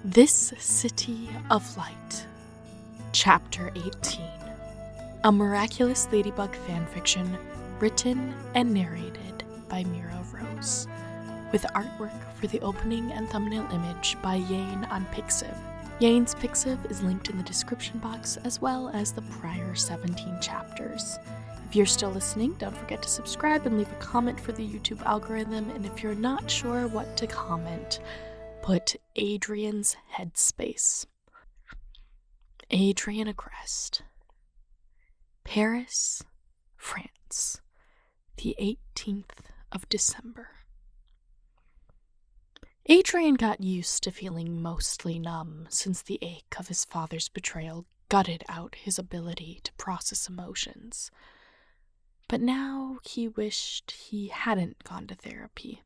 This City of Light, Chapter 18, a Miraculous Ladybug Fanfiction written and narrated by Mira, with artwork for the opening and thumbnail image by YANE on Pixiv. YANE's Pixiv is linked in the description box, as well as the prior 17 chapters. If you're still listening, don't forget to subscribe and leave a comment for the YouTube algorithm, and if you're not sure what to comment, put Adrien's headspace. Adrien Agreste, Paris, France, the 18th of December. Adrien got used to feeling mostly numb since the ache of his father's betrayal gutted out his ability to process emotions. But now he wished he hadn't gone to therapy.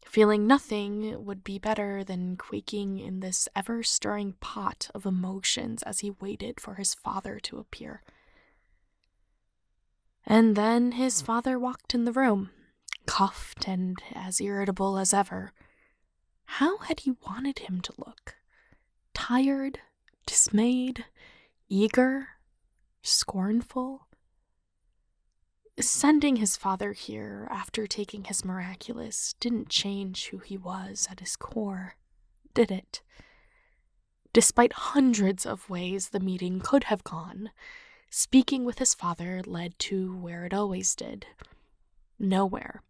Feeling nothing would be better than quaking in this ever-stirring pot of emotions as he waited for his father to appear. And then his father walked in the room, cuffed and as irritable as ever. How had he wanted him to look? Tired, dismayed, eager, scornful? Sending his father here after taking his Miraculous didn't change who he was at his core, did it? Despite hundreds of ways the meeting could have gone, speaking with his father led to where it always did. Nowhere.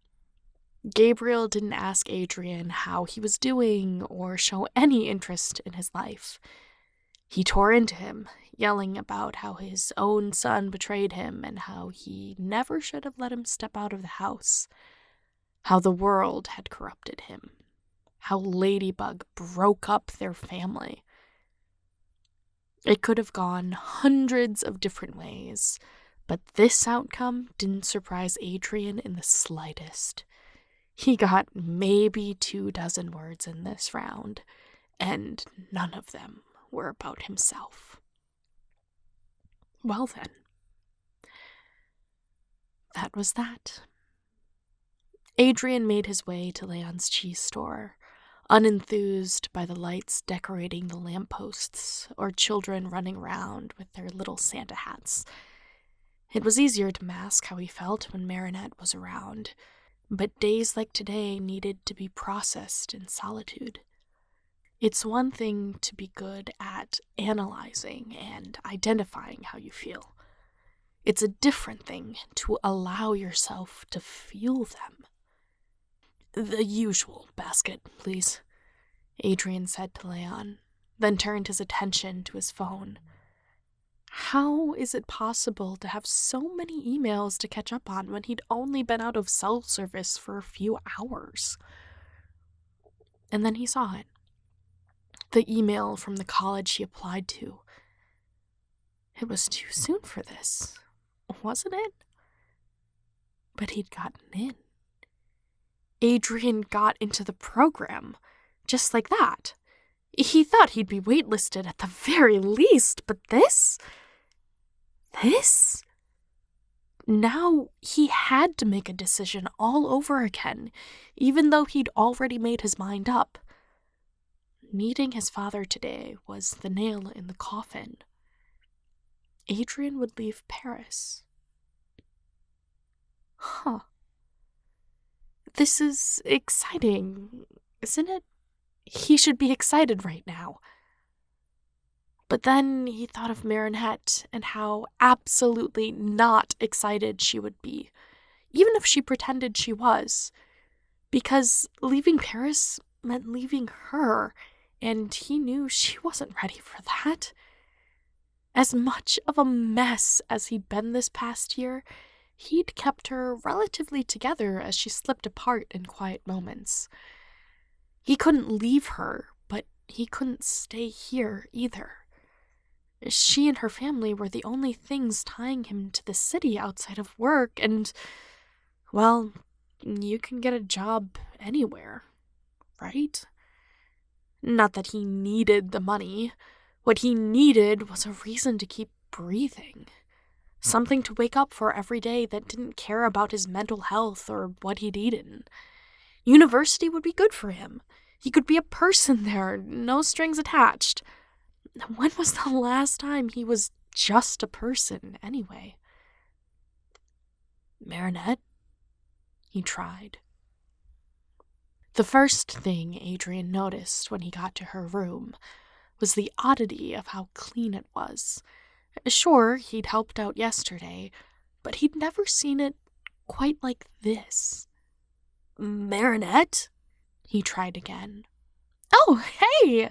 Gabriel didn't ask Adrien how he was doing or show any interest in his life. He tore into him, yelling about how his own son betrayed him and how he never should have let him step out of the house, how the world had corrupted him, how Ladybug broke up their family. It could have gone hundreds of different ways, but this outcome didn't surprise Adrien in the slightest. He got maybe 24 words in this round, and none of them were about himself. Well then, that was that. Adrien made his way to Leon's cheese store, unenthused by the lights decorating the lampposts or children running around with their little Santa hats. It was easier to mask how he felt when Marinette was around, but days like today needed to be processed in solitude. It's one thing to be good at analyzing and identifying how you feel. It's a different thing to allow yourself to feel them. "The usual basket, please," Adrien said to Leon, then turned his attention to his phone. How is it possible to have so many emails to catch up on when he'd only been out of cell service for a few hours? And then he saw it. The email from the college he applied to. It was too soon for this, wasn't it? But he'd gotten in. Adrien got into the program, just like that. He thought he'd be waitlisted at the very least, but this? Now he had to make a decision all over again, even though he'd already made his mind up. Meeting his father today was the nail in the coffin. Adrien would leave Paris. This is exciting, isn't it? He should be excited right now. But then he thought of Marinette and how absolutely not excited she would be, even if she pretended she was. Because leaving Paris meant leaving her, and he knew she wasn't ready for that. As much of a mess as he'd been this past year, he'd kept her relatively together as she slipped apart in quiet moments. He couldn't leave her, but he couldn't stay here either. She and her family were the only things tying him to the city outside of work, and, well, you can get a job anywhere, right? Not that he needed the money. What he needed was a reason to keep breathing. Something to wake up for every day that didn't care about his mental health or what he'd eaten. University would be good for him. He could be a person there, no strings attached. When was the last time he was just a person, anyway? Marinette? He tried. The first thing Adrien noticed when he got to her room was the oddity of how clean it was. Sure, he'd helped out yesterday, but he'd never seen it quite like this. Marinette? He tried again. Oh, hey!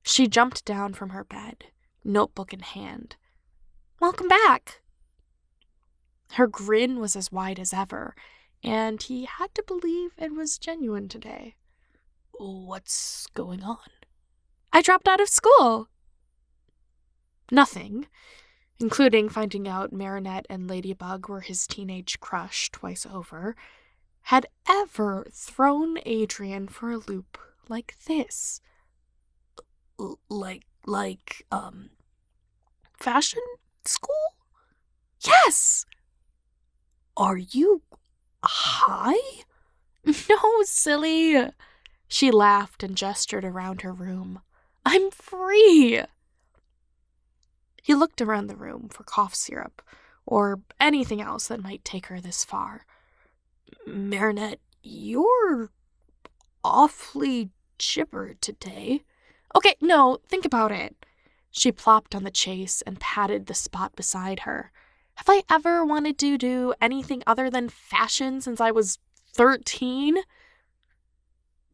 She jumped down from her bed, notebook in hand. Welcome back. Her grin was as wide as ever, and he had to believe it was genuine today. What's going on? I dropped out of school. Nothing, including finding out Marinette and Ladybug were his teenage crush twice over, had ever thrown Adrien for a loop like this. Fashion school? Yes! Are you high? No, silly. She laughed and gestured around her room. I'm free. He looked around the room for cough syrup or anything else that might take her this far. Marinette, you're awfully chipper today. Okay, no, think about it. She plopped on the chase and patted the spot beside her. Have I ever wanted to do anything other than fashion since I was 13?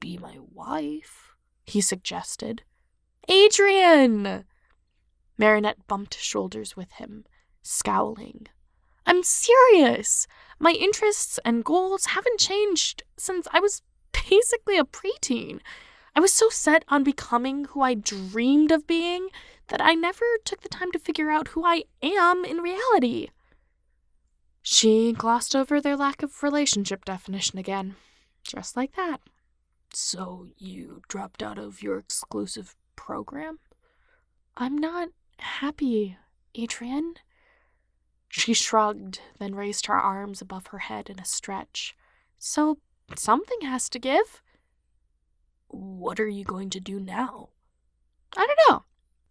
Be my wife, he suggested. Adrien! Marinette bumped shoulders with him, scowling. I'm serious. My interests and goals haven't changed since I was basically a preteen. I was so set on becoming who I dreamed of being that I never took the time to figure out who I am in reality. She glossed over their lack of relationship definition again, just like that. So you dropped out of your exclusive program? I'm not happy, Adrien. She shrugged, then raised her arms above her head in a stretch. So something has to give. What are you going to do now? I don't know.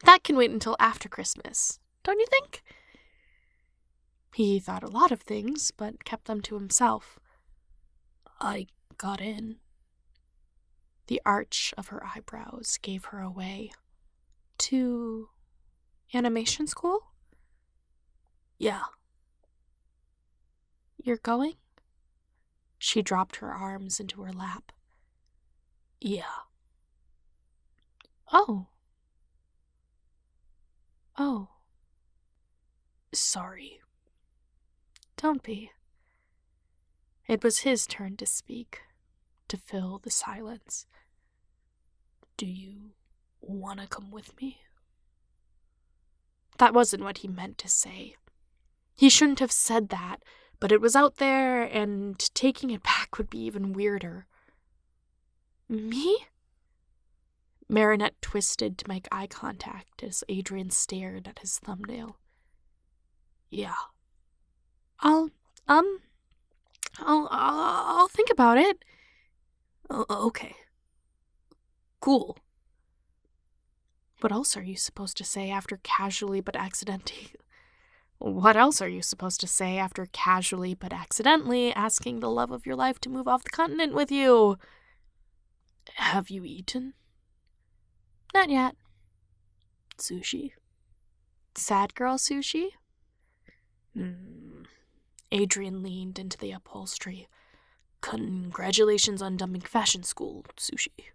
That can wait until after Christmas, don't you think? He thought a lot of things, but kept them to himself. I got in. The arch of her eyebrows gave her away. To animation school? Yeah. You're going? She dropped her arms into her lap. Yeah. Oh. Sorry. Don't be. It was his turn to speak, to fill the silence. Do you want to come with me? That wasn't what he meant to say. He shouldn't have said that, but it was out there, and taking it back would be even weirder. Me? Marinette twisted to make eye contact as Adrien stared at his thumbnail. Yeah. I'll think about it. Okay. Cool. What else are you supposed to say after casually but accidentally asking the love of your life to move off the continent with you? Have you eaten? Not yet. Sushi. Sad girl sushi? Adrien leaned into the upholstery. Congratulations on dumping fashion school, sushi.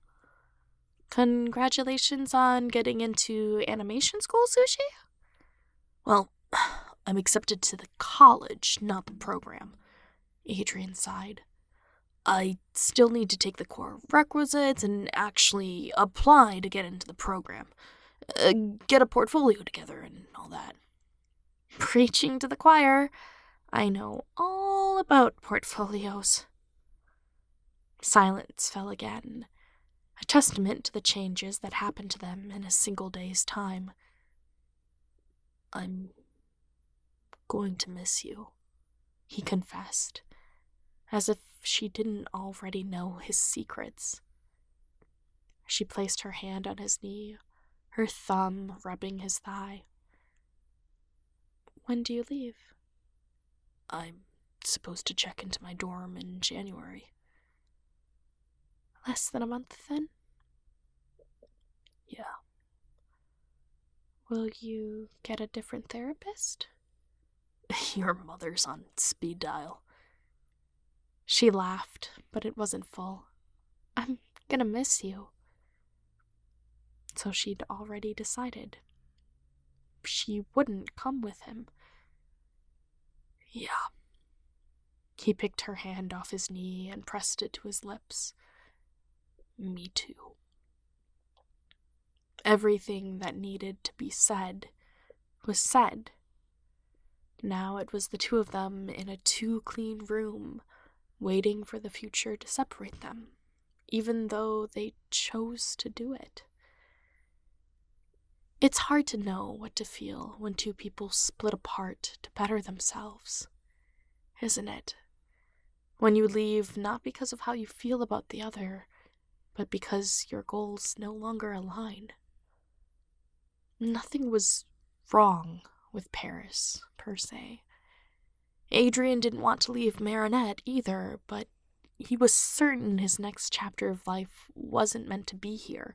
Congratulations on getting into animation school, sushi? Well, I'm accepted to the college, not the program. Adrien sighed. I still need to take the core requisites and actually apply to get into the program. Get a portfolio together and all that. Preaching to the choir. I know all about portfolios. Silence fell again, a testament to the changes that happened to them in a single day's time. I'm going to miss you, he confessed, as if she didn't already know his secrets. She placed her hand on his knee, her thumb rubbing his thigh. When do you leave? I'm supposed to check into my dorm in January. Less than a month, then? Yeah. Will you get a different therapist? Your mother's on speed dial. She laughed, but it wasn't full. I'm gonna miss you. So she'd already decided. She wouldn't come with him. Yeah. He picked her hand off his knee and pressed it to his lips. Me too. Everything that needed to be said was said. Now it was the two of them in a too-clean room, waiting for the future to separate them, even though they chose to do it. It's hard to know what to feel when two people split apart to better themselves, isn't it? When you leave not because of how you feel about the other, but because your goals no longer align. Nothing was wrong with Paris, per se. Adrien didn't want to leave Marinette either, but he was certain his next chapter of life wasn't meant to be here,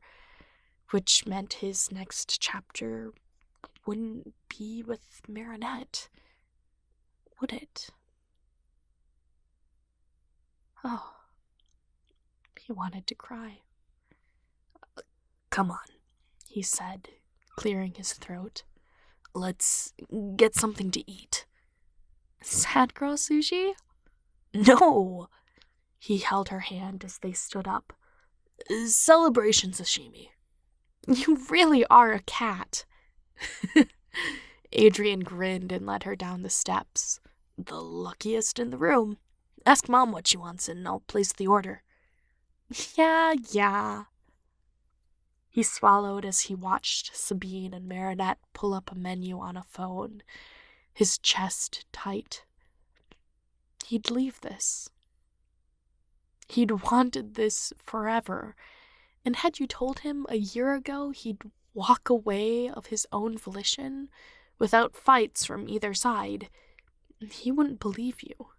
which meant his next chapter wouldn't be with Marinette, would it? Oh, he wanted to cry. Come on, he said, clearing his throat. Let's get something to eat. Sad girl sushi? No! He held her hand as they stood up. Celebration sashimi. You really are a cat. Adrien grinned and led her down the steps. The luckiest in the room. Ask Mom what she wants and I'll place the order. Yeah. He swallowed as he watched Sabine and Marinette pull up a menu on a phone, his chest tight. He'd leave this. He'd wanted this forever, and had you told him a year ago he'd walk away of his own volition, without fights from either side, he wouldn't believe you.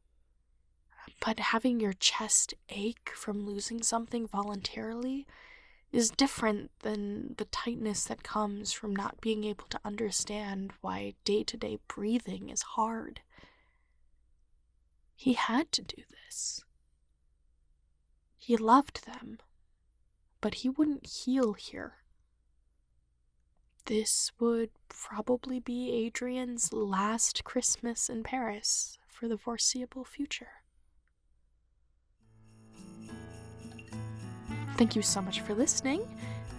But having your chest ache from losing something voluntarily is different than the tightness that comes from not being able to understand why day-to-day breathing is hard. He had to do this. He loved them, but he wouldn't heal here. This would probably be Adrien's last Christmas in Paris for the foreseeable future. Thank you so much for listening.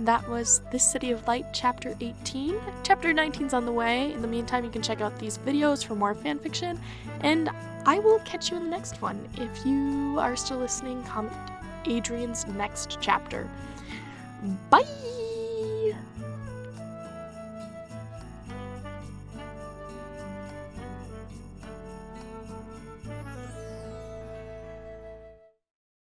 That was This City of Light, Chapter 18. Chapter 19's on the way. In the meantime, you can check out these videos for more fanfiction, and I will catch you in the next one. If you are still listening, comment Adrien's next chapter. Bye!